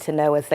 to know as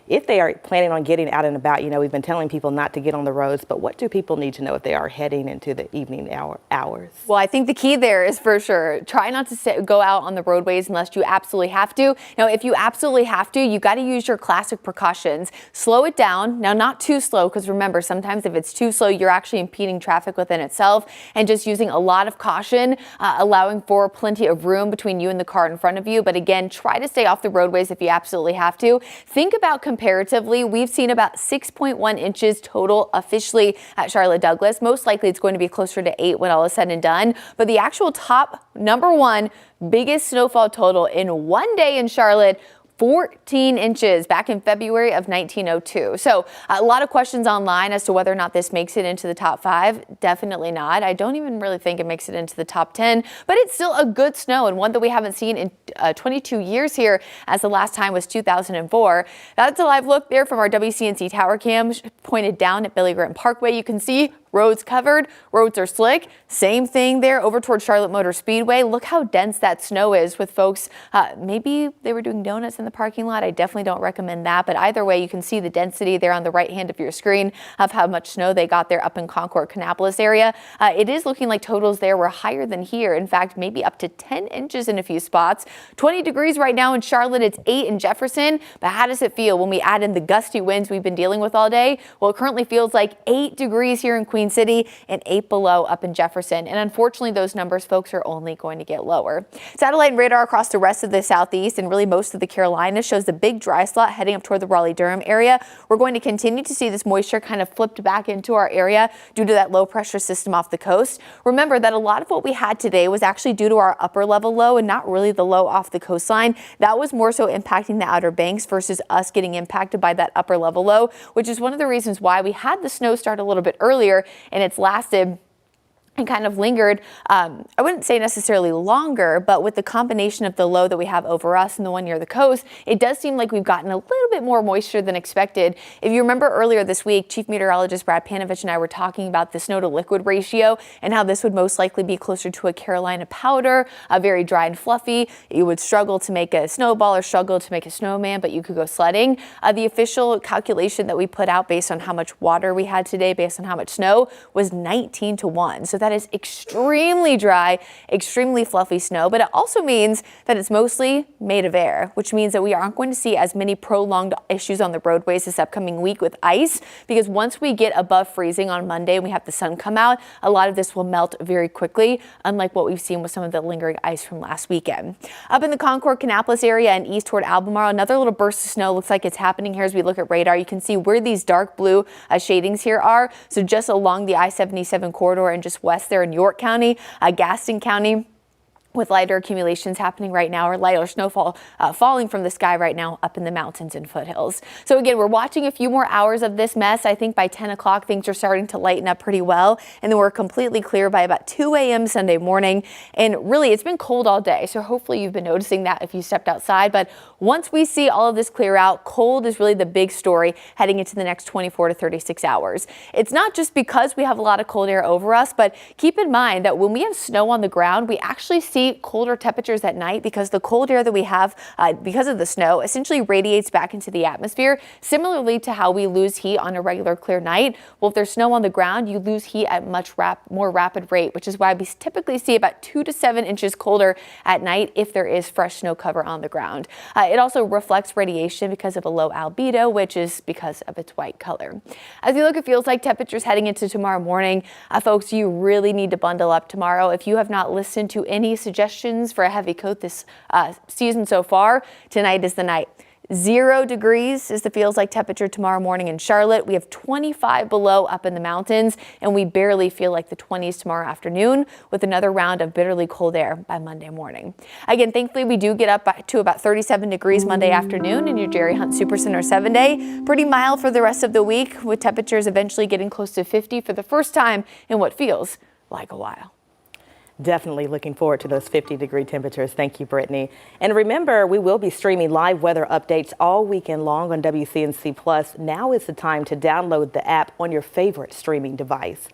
if they are planning on getting out and about? We've been telling people not to get on the roads, but what do people need to know if they are heading into the evening hours? Well, I think the key there is for sure, try not to go out on the roadways unless you absolutely have to. Now, if you absolutely have to, you got to use your classic precautions. Slow it down. Now, not too slow, because remember, sometimes if it's too slow, you're actually impeding traffic within itself, and just using a lot of caution, allowing for plenty of room between you and the car in front of you. But again, try to stay off the roadways if you absolutely have to. Think about comparatively, we've seen about 6.1 inches total officially at Charlotte Douglas. Most likely it's going to be closer to 8 when all is said and done. But the actual top #1 biggest snowfall total in one day in Charlotte, 14 inches back in February of 1902. So a lot of questions online as to whether or not this makes it into the top 5. Definitely not. I don't even really think it makes it into the top 10, but it's still a good snow and one that we haven't seen in 22 years here, as the last time was 2004. That's a live look there from our WCNC tower cam pointed down at Billy Graham Parkway. You can see roads covered, roads are slick. Same thing there over towards Charlotte Motor Speedway. Look how dense that snow is with folks. Maybe they were doing donuts in the parking lot. I definitely don't recommend that. But either way, you can see the density there on the right hand of your screen of how much snow they got there up in Concord, Kannapolis area. It is looking like totals there were higher than here. In fact, maybe up to 10 inches in a few spots. 20 degrees right now in Charlotte. It's 8 in Jefferson. But how does it feel when we add in the gusty winds we've been dealing with all day? Well, it currently feels like 8 degrees here in Queen City and 8 below up in Jefferson. And unfortunately, those numbers, folks, are only going to get lower. Satellite radar across the rest of the southeast and really most of the Carolinas shows the big dry slot heading up toward the Raleigh-Durham area. We're going to continue to see this moisture kind of flipped back into our area due to that low pressure system off the coast. Remember that a lot of what we had today was actually due to our upper level low and not really the low off the coastline. That was more so impacting the Outer Banks versus us getting impacted by that upper level low, which is one of the reasons why we had the snow start a little bit earlier, and it's lasted and kind of lingered, I wouldn't say necessarily longer, but with the combination of the low that we have over us and the one near the coast, it does seem like we've gotten a little bit more moisture than expected. If you remember earlier this week, Chief Meteorologist Brad Panovich and I were talking about the snow to liquid ratio and how this would most likely be closer to a Carolina powder, very dry and fluffy. You would struggle to make a snowball or struggle to make a snowman, but you could go sledding. The official calculation that we put out based on how much water we had today, based on how much snow, was 19-1. So that is extremely dry, extremely fluffy snow, but it also means that it's mostly made of air, which means that we aren't going to see as many prolonged issues on the roadways this upcoming week with ice, because once we get above freezing on Monday and we have the sun come out, a lot of this will melt very quickly, unlike what we've seen with some of the lingering ice from last weekend. Up in the Concord, Kannapolis area and east toward Albemarle, another little burst of snow looks like it's happening here as we look at radar. You can see where these dark blue shadings here are. So just along the I-77 corridor and just west there in York County, Gaston County, with lighter accumulations happening right now, or lighter snowfall falling from the sky right now up in the mountains and foothills. So again, we're watching a few more hours of this mess. I think by 10 o'clock, things are starting to lighten up pretty well. And then we're completely clear by about 2 a.m. Sunday morning. And really, it's been cold all day. So hopefully you've been noticing that if you stepped outside. But once we see all of this clear out, cold is really the big story heading into the next 24 to 36 hours. It's not just because we have a lot of cold air over us, but keep in mind that when we have snow on the ground, we actually see colder temperatures at night because the cold air that we have because of the snow essentially radiates back into the atmosphere, similarly to how we lose heat on a regular clear night. Well, if there's snow on the ground, you lose heat at much more rapid rate, which is why we typically see about 2 to 7 inches colder at night if there is fresh snow cover on the ground. It also reflects radiation because of a low albedo, which is because of its white color. As you look at feels like temperatures heading into tomorrow morning, folks, you really need to bundle up tomorrow. If you have not listened to any suggestions for a heavy coat this season so far, tonight is the night. 0 degrees is the feels like temperature tomorrow morning in Charlotte. We have 25 below up in the mountains, and we barely feel like the 20s tomorrow afternoon with another round of bitterly cold air by Monday morning. Again, thankfully, we do get up to about 37 degrees Monday afternoon in your Jerry Hunt Supercenter 7-day. Pretty mild for the rest of the week, with temperatures eventually getting close to 50 for the first time in what feels like a while. Definitely looking forward to those 50-degree temperatures. Thank you, Brittany. And remember, we will be streaming live weather updates all weekend long on WCNC Plus. Now is the time to download the app on your favorite streaming device.